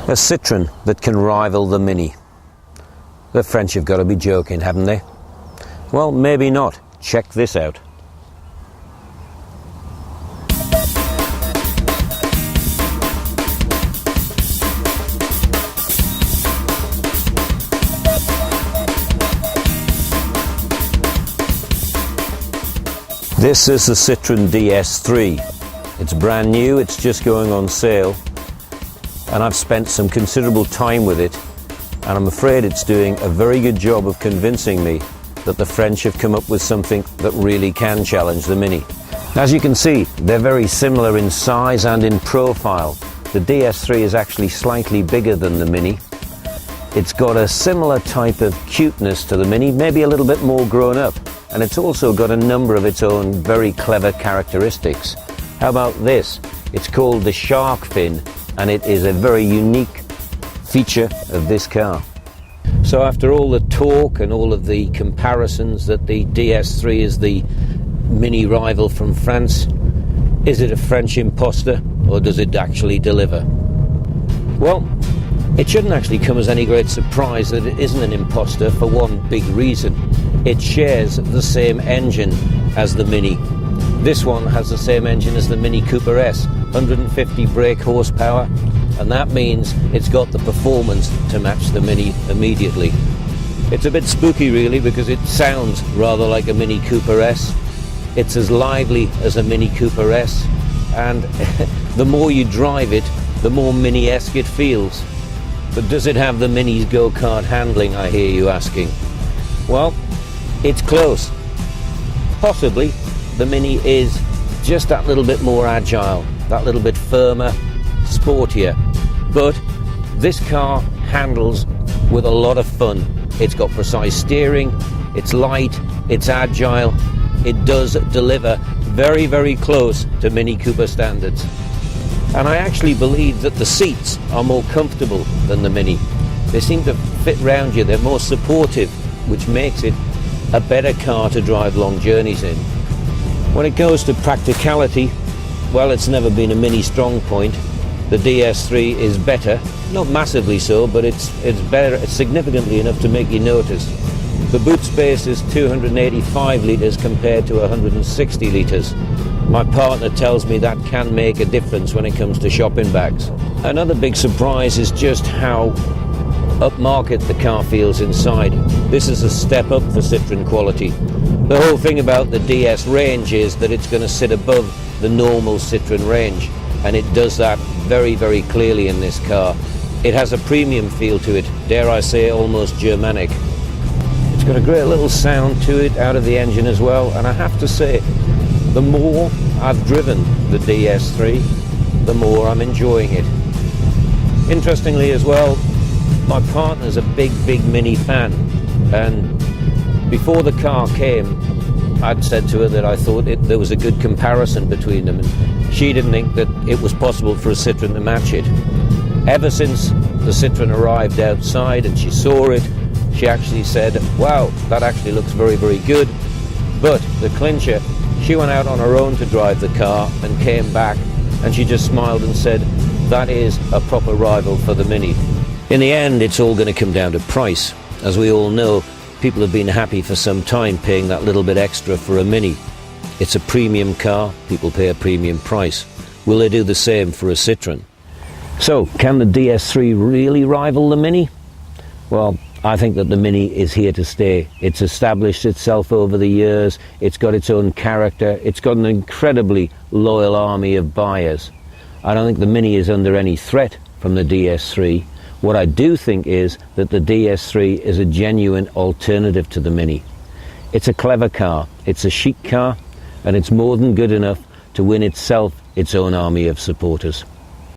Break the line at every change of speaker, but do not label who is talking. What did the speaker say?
A Citroen that can rival the Mini. The French have got to be joking, haven't they? Well, maybe not. Check this out. This is the Citroen DS3. It's brand new, it's just going on sale, and I've spent some considerable time with it, and I'm afraid it's doing a very good job of convincing me that the French have come up with something that really can challenge the Mini. As you can see, they're very similar in size and in profile. The DS3 is actually slightly bigger than the Mini. It's got a similar type of cuteness to the Mini, maybe a little bit more grown up, and it's also got a number of its own very clever characteristics. How about this? It's called the shark fin, and it is a very unique feature of this car. So after all the talk and all of the comparisons that the DS3 is the Mini rival from France, is it a French imposter, or does it actually deliver? Well, it shouldn't actually come as any great surprise that it isn't an imposter for one big reason. It shares the same engine as the Mini. This one has the same engine as the Mini Cooper S, 150 brake horsepower, and that means it's got the performance to match the Mini immediately. It's a bit spooky really, because it sounds rather like a Mini Cooper S. It's as lively as a Mini Cooper S, and the more you drive it, the more Mini-esque it feels. But does it have the Mini's go-kart handling, I hear you asking? Well, it's close. Possibly the Mini is just that little bit more agile, that little bit firmer, sportier. But this car handles with a lot of fun. It's got precise steering, it's light, it's agile. It does deliver very, very close to Mini Cooper standards. And I actually believe that the seats are more comfortable than the Mini. They seem to fit round you, they're more supportive, which makes it a better car to drive long journeys in. When it goes to practicality, well, it's never been a Mini strong point. The DS3 is better, not massively so, but it's better, it's significantly enough to make you notice. The boot space is 285 litres compared to 160 litres. My partner tells me that can make a difference when it comes to shopping bags. Another big surprise is just how upmarket the car feels inside. This is a step up for Citroen quality. The whole thing about the DS range is that it's going to sit above the normal Citroen range, and it does that very, very clearly in this car. It has a premium feel to it, dare I say almost Germanic. It's got a great little sound to it out of the engine as well, and I have to say, the more I've driven the DS3, the more I'm enjoying it. Interestingly as well, my partner's a big Mini fan, and before the car came, I'd said to her that I thought there was a good comparison between them, and she didn't think that it was possible for a Citroen to match it. Ever since the Citroen arrived outside and she saw it, she actually said, wow, that actually looks very, very good. But the clincher, she went out on her own to drive the car and came back, and she just smiled and said, that is a proper rival for the Mini. In the end, it's all going to come down to price. As we all know, people have been happy for some time paying that little bit extra for a Mini. It's a premium car, people pay a premium price. Will they do the same for a Citroen? So, can the DS3 really rival the Mini? Well, I think that the Mini is here to stay. It's established itself over the years, it's got its own character, it's got an incredibly loyal army of buyers. I don't think the Mini is under any threat from the DS3. What I do think is that the DS3 is a genuine alternative to the Mini. It's a clever car, it's a chic car, and it's more than good enough to win itself its own army of supporters.